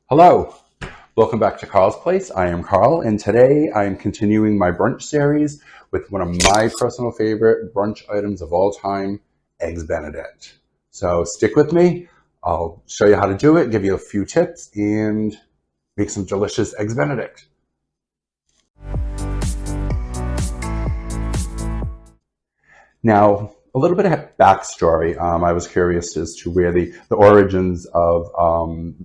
Hello, welcome back to Carl's Place. I am Carl, and today I am continuing my brunch series with one of my personal favorite brunch items of all time, Eggs Benedict. So stick with me. I'll show you how to do it, give you a few tips, and make some delicious Eggs Benedict. Now, a little bit of backstory. I was curious as to where the origins of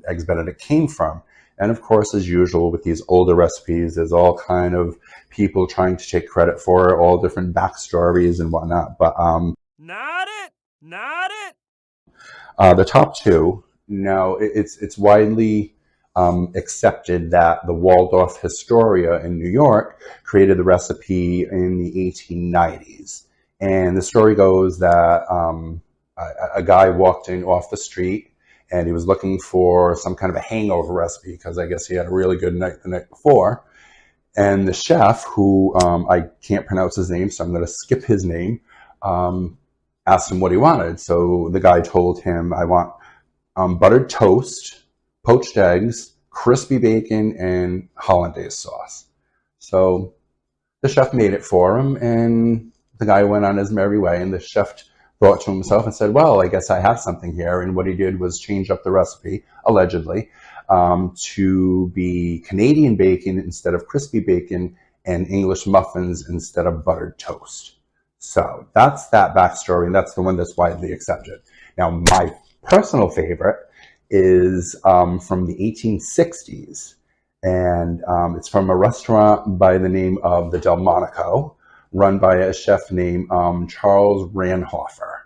Eggs Benedict came from. And of course, as usual with these older recipes, there's all kind of people trying to take credit for it, all different backstories and whatnot. But Not it. the top two, no, it's widely accepted that the Waldorf Astoria in New York created the recipe in the 1890s. And the story goes that a guy walked in off the street and he was looking for some kind of a hangover recipe because I guess he had a really good night the night before. And the chef, who I can't pronounce his name, so I'm going to skip his name, asked him what he wanted. So the guy told him, I want buttered toast, poached eggs, crispy bacon, and Hollandaise sauce. So the chef made it for him, and the guy went on his merry way, and the chef thought to himself and said, well, I guess I have something here. And what he did was change up the recipe, allegedly, to be Canadian bacon instead of crispy bacon and English muffins instead of buttered toast. So that's that backstory, and that's the one that's widely accepted. Now, my personal favorite is from the 1860s, and it's from a restaurant by the name of the Delmonico, run by a chef named Charles Ranhofer.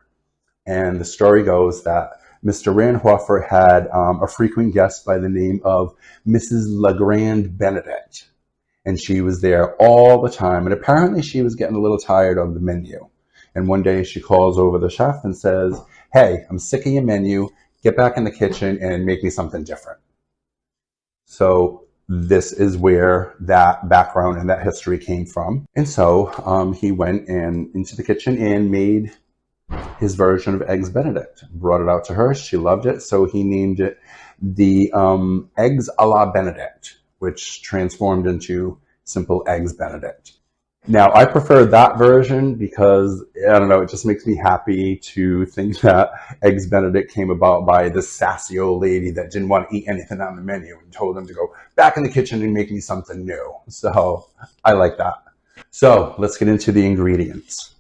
And the story goes that Mr. Ranhofer had a frequent guest by the name of Mrs. Legrand Benedict. And she was there all the time. And apparently she was getting a little tired of the menu. And one day she calls over the chef and says, hey, I'm sick of your menu. Get back in the kitchen and make me something different. So this is where that background and that history came from. And so he went into the kitchen and made his version of Eggs Benedict, brought it out to her. She loved it. So he named it the Eggs a la Benedict, which transformed into simple Eggs Benedict. Now, I prefer that version because, I don't know, it just makes me happy to think that Eggs Benedict came about by this sassy old lady that didn't want to eat anything on the menu and told them to go back in the kitchen and make me something new. So I like that. So let's get into the ingredients.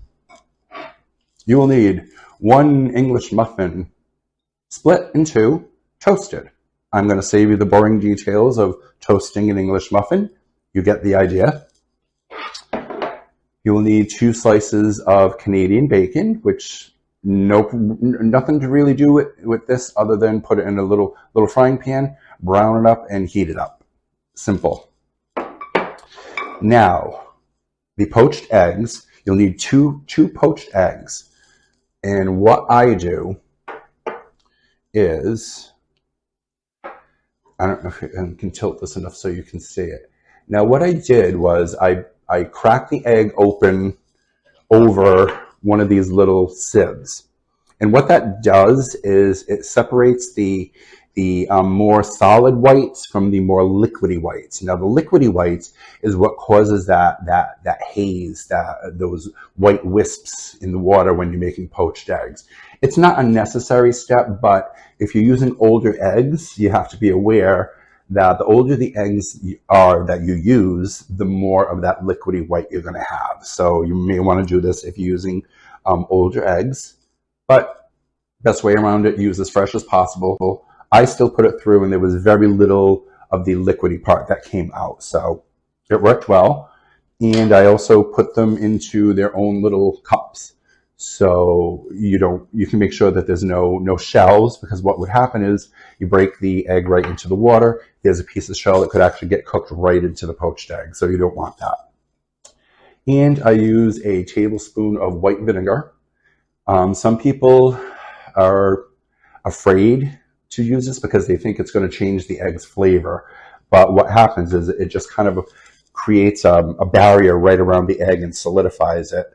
You will need 1 English muffin split in 2, toasted. I'm going to save you the boring details of toasting an English muffin. You get the idea. You will need 2 slices of Canadian bacon, which nothing to really do with this other than put it in a little frying pan, brown it up, and heat it up. Simple. Now, the poached eggs, you'll need two poached eggs. And what I do is, I don't know if I can tilt this enough so you can see it. Now, what I did was I cracked the egg open over one of these little sieves. And what that does is it separates the more solid whites from the more liquidy whites. Now, the liquidy whites is what causes that haze, those white wisps in the water when you're making poached eggs. It's not a necessary step, but if you're using older eggs, you have to be aware that the older the eggs are that you use, the more of that liquidy white you're going to have. So you may want to do this if you're using older eggs, but best way around it, use as fresh as possible. I still put it through and there was very little of the liquidy part that came out. So it worked well. And I also put them into their own little cups. So you can make sure that there's no shells, because what would happen is you break the egg right into the water. There's a piece of shell that could actually get cooked right into the poached egg. So you don't want that. And I use a tablespoon of white vinegar. Some people are afraid to use this because they think it's going to change the egg's flavor. But what happens is it just kind of creates a barrier right around the egg and solidifies it.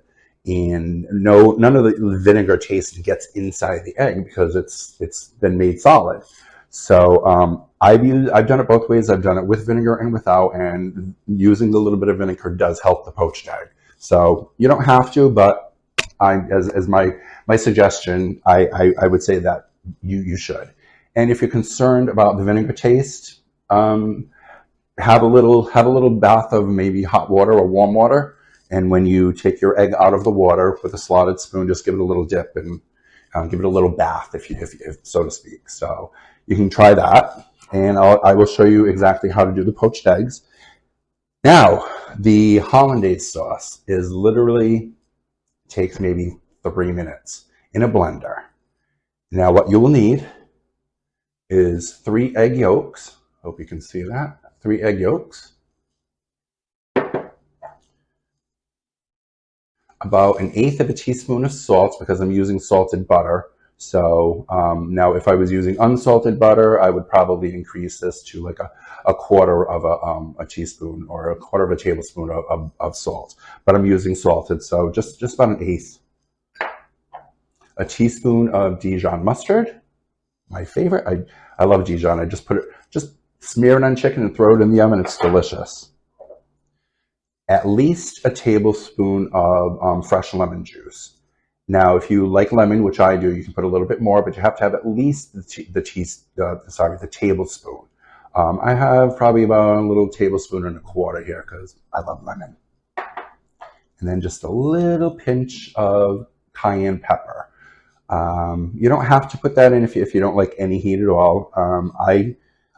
And none of the vinegar taste gets inside the egg because it's been made solid. So I've done it both ways. I've done it with vinegar and without, and using the little bit of vinegar does help the poached egg. So you don't have to, but as my suggestion, I would say that you should. And if you're concerned about the vinegar taste, have a little bath of maybe hot water or warm water. And when you take your egg out of the water with a slotted spoon, just give it a little dip and give it a little bath, if so to speak. So you can try that, and I will show you exactly how to do the poached eggs. Now, the Hollandaise sauce is literally takes maybe 3 minutes in a blender. Now, what you will need is 3 egg yolks. Hope you can see that. 3 egg yolks. About 1/8 of a teaspoon of salt, because I'm using salted butter. So now if I was using unsalted butter, I would probably increase this to like a quarter of a teaspoon or a quarter of a tablespoon of salt. But I'm using salted, so just about 1/8. A teaspoon of Dijon mustard, my favorite. I love Dijon. I just smear it on chicken and throw it in the oven. It's delicious. At least a tablespoon of fresh lemon juice. Now, if you like lemon, which I do, you can put a little bit more, but you have to have at least the tablespoon. I have probably about a little tablespoon and a quarter here because I love lemon. And then just a little pinch of cayenne pepper. You don't have to put that in if you don't like any heat at all.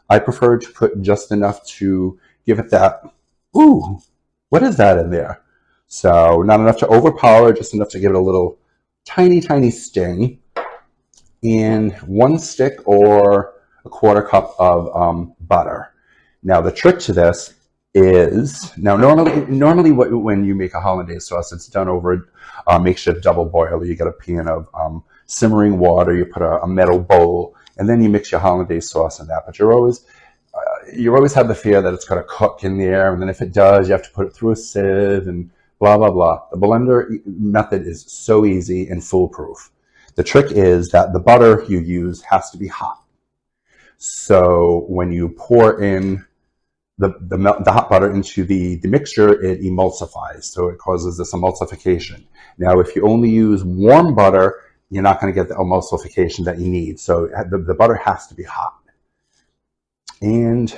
I prefer to put just enough to give it that, ooh, what is that in there? So not enough to overpower, just enough to give it a little tiny sting. And 1 stick or a quarter cup of butter. Now the trick to this is, now normally when you make a hollandaise sauce, it's done over a makeshift double boiler. You get a pan of simmering water, you put a metal bowl, and then you mix your hollandaise sauce in that. But you always have the fear that it's going to cook in there, and then if it does, you have to put it through a sieve and blah, blah, blah. The blender method is so easy and foolproof. The trick is that the butter you use has to be hot. So when you pour in the hot butter into the mixture, it emulsifies, so it causes this emulsification. Now, if you only use warm butter, you're not going to get the emulsification that you need. So the butter has to be hot. And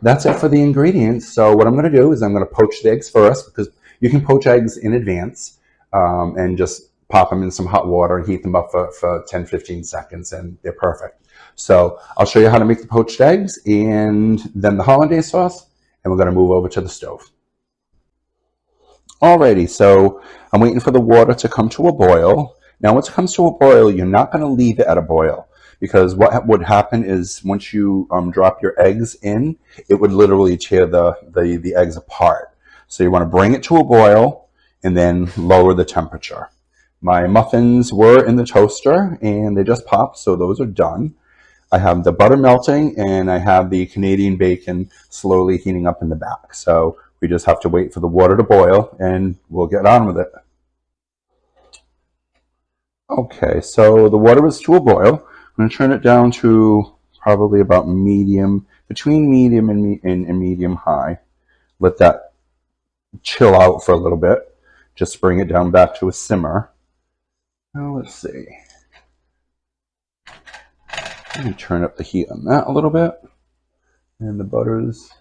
that's it for the ingredients. So what I'm going to do is I'm going to poach the eggs first, because you can poach eggs in advance and just pop them in some hot water and heat them up for 10-15 seconds, and they're perfect. So I'll show you how to make the poached eggs and then the hollandaise sauce, and we're going to move over to the stove. Alrighty, so I'm waiting for the water to come to a boil. Now, once it comes to a boil, you're not going to leave it at a boil, because what would happen is once you drop your eggs in, it would literally tear the eggs apart. So you want to bring it to a boil and then lower the temperature. My muffins were in the toaster and they just popped, so those are done. I have the butter melting and I have the Canadian bacon slowly heating up in the back. So we just have to wait for the water to boil and we'll get on with it. Okay, so the water is to a boil. I'm going to turn it down to probably about medium, between medium and medium high. Let that chill out for a little bit. Just bring it down back to a simmer. Now let's see. Let me turn up the heat on that a little bit. And the butter's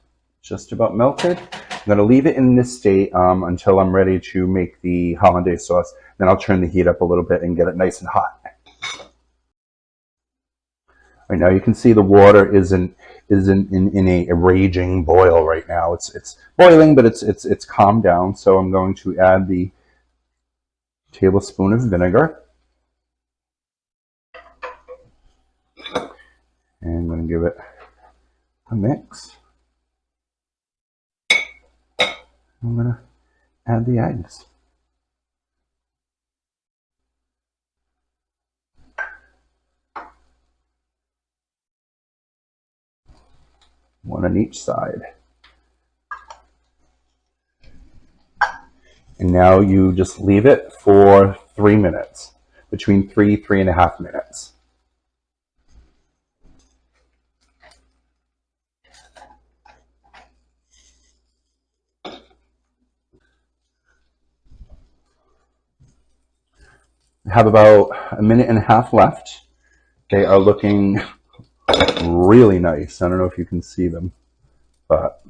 just about melted. I'm going to leave it in this state until I'm ready to make the hollandaise sauce. Then I'll turn the heat up a little bit and get it nice and hot. Right now you can see the water isn't in a raging boil right now. It's boiling, but it's calmed down. So I'm going to add the tablespoon of vinegar. And I'm going to give it a mix. I'm going to add the eggs. One on each side. And now you just leave it for 3 minutes, between 3.5 minutes. I have about a minute and a half left. They are looking really nice. I don't know if you can see them, but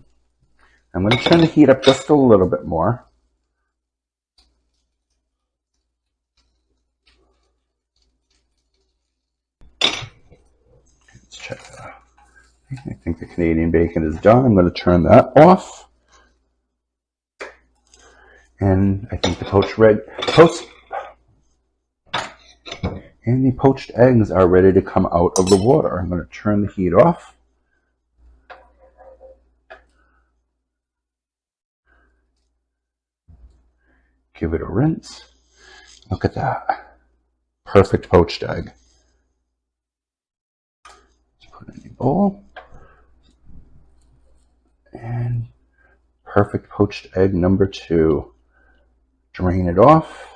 I'm going to turn the heat up just a little bit more. Let's check that out. I think the Canadian bacon is done. I'm going to turn that off. And I think the poached eggs are ready to come out of the water. I'm going to turn the heat off. Give it a rinse. Look at that. Perfect poached egg. Let's put it in a bowl. And perfect poached egg number 2. Drain it off.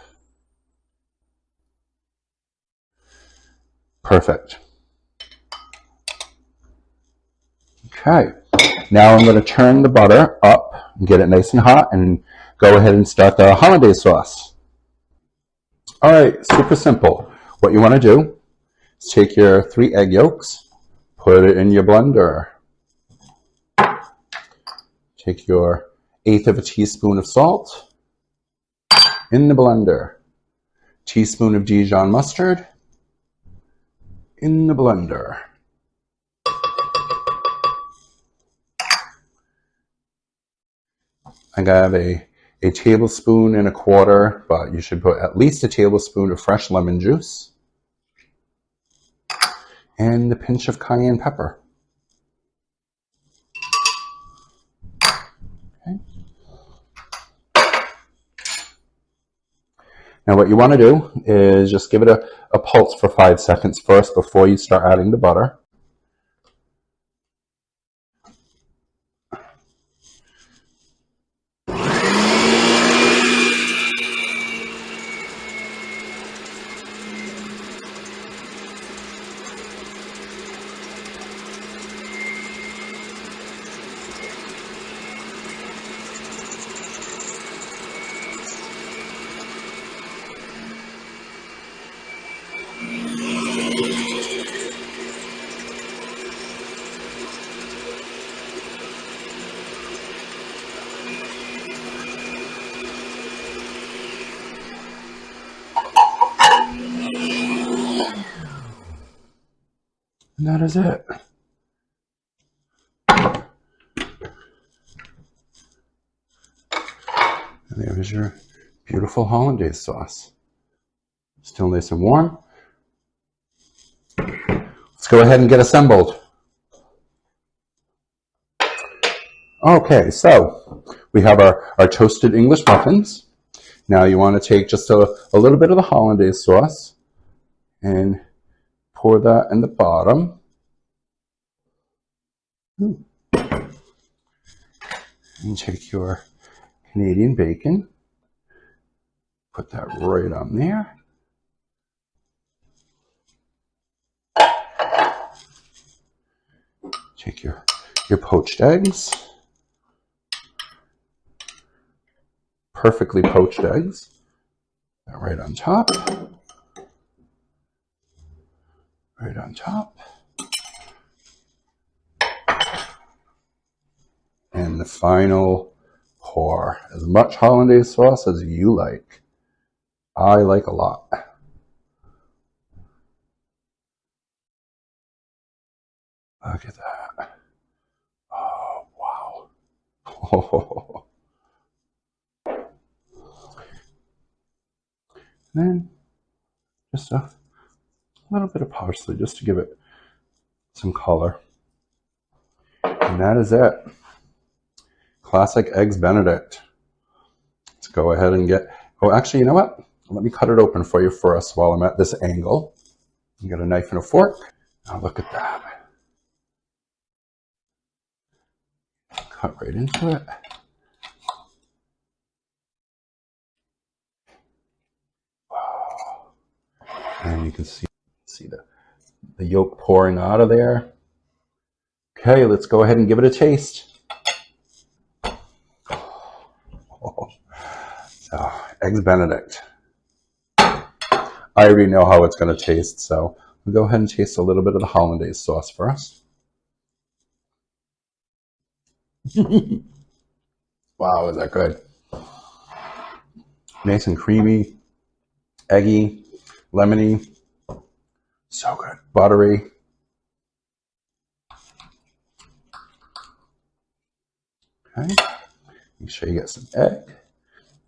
Perfect. Okay. Now I'm going to turn the butter up and get it nice and hot and go ahead and start the Hollandaise sauce. All right, super simple. What you want to do is take your 3 egg yolks, put it in your blender. Take your 1/8 of a teaspoon of salt in the blender. Teaspoon of Dijon mustard in the blender. I have a tablespoon and a quarter, but you should put at least a tablespoon of fresh lemon juice and a pinch of cayenne pepper. Okay. Now what you want to do is just give it a pulse for 5 seconds first before you start adding the butter. And that is it. And there's your beautiful Hollandaise sauce. Still nice and warm. Let's go ahead and get assembled. Okay, so we have our toasted English muffins. Now you want to take just a little bit of the Hollandaise sauce and pour that in the bottom. And take your Canadian bacon, put that right on there. Take your poached eggs, perfectly poached eggs, that right on top, right on top. And the final pour, as much Hollandaise sauce as you like. I like a lot. Look at that. Oh, wow. Oh. Then just a little bit of parsley just to give it some color. And that is it. Classic Eggs Benedict. Let's go ahead and get, oh, actually, you know what? Let me cut it open for you first while I'm at this angle. You got a knife and a fork. Now look at that. Cut right into it. Wow. And you can see the yolk pouring out of there. Okay, let's go ahead and give it a taste. Oh, Eggs Benedict. I already know how it's going to taste, so we'll go ahead and taste a little bit of the Hollandaise sauce first. Wow, is that good? Nice and creamy, eggy, lemony, so good. Buttery. Okay, make sure you get some egg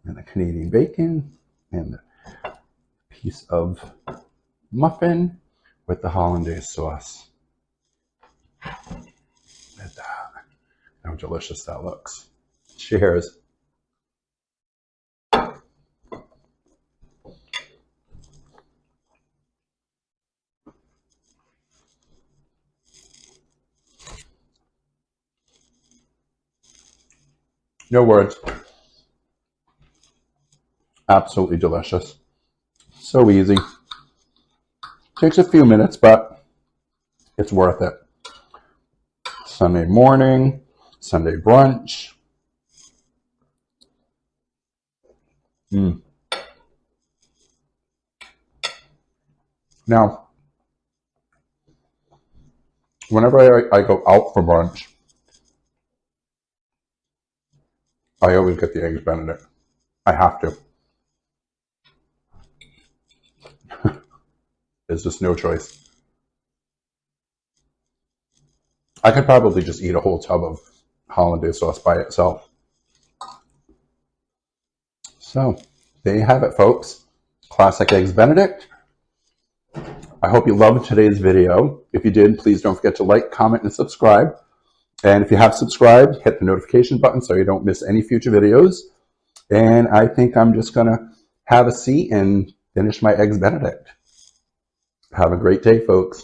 and the Canadian bacon and the piece of muffin with the Hollandaise sauce. Look at that. How delicious that looks. Cheers. No words. Absolutely delicious. So easy. Takes a few minutes, but it's worth it. Sunday morning, Sunday brunch. Now, whenever I go out for brunch, I always get the Eggs Benedict. I have to. There's just no choice. I could probably just eat a whole tub of Hollandaise sauce by itself. So, there you have it, folks. Classic Eggs Benedict. I hope you loved today's video. If you did, please don't forget to like, comment, and subscribe. And if you have subscribed, hit the notification button so you don't miss any future videos. And I think I'm just going to have a seat and finish my Eggs Benedict. Have a great day, folks.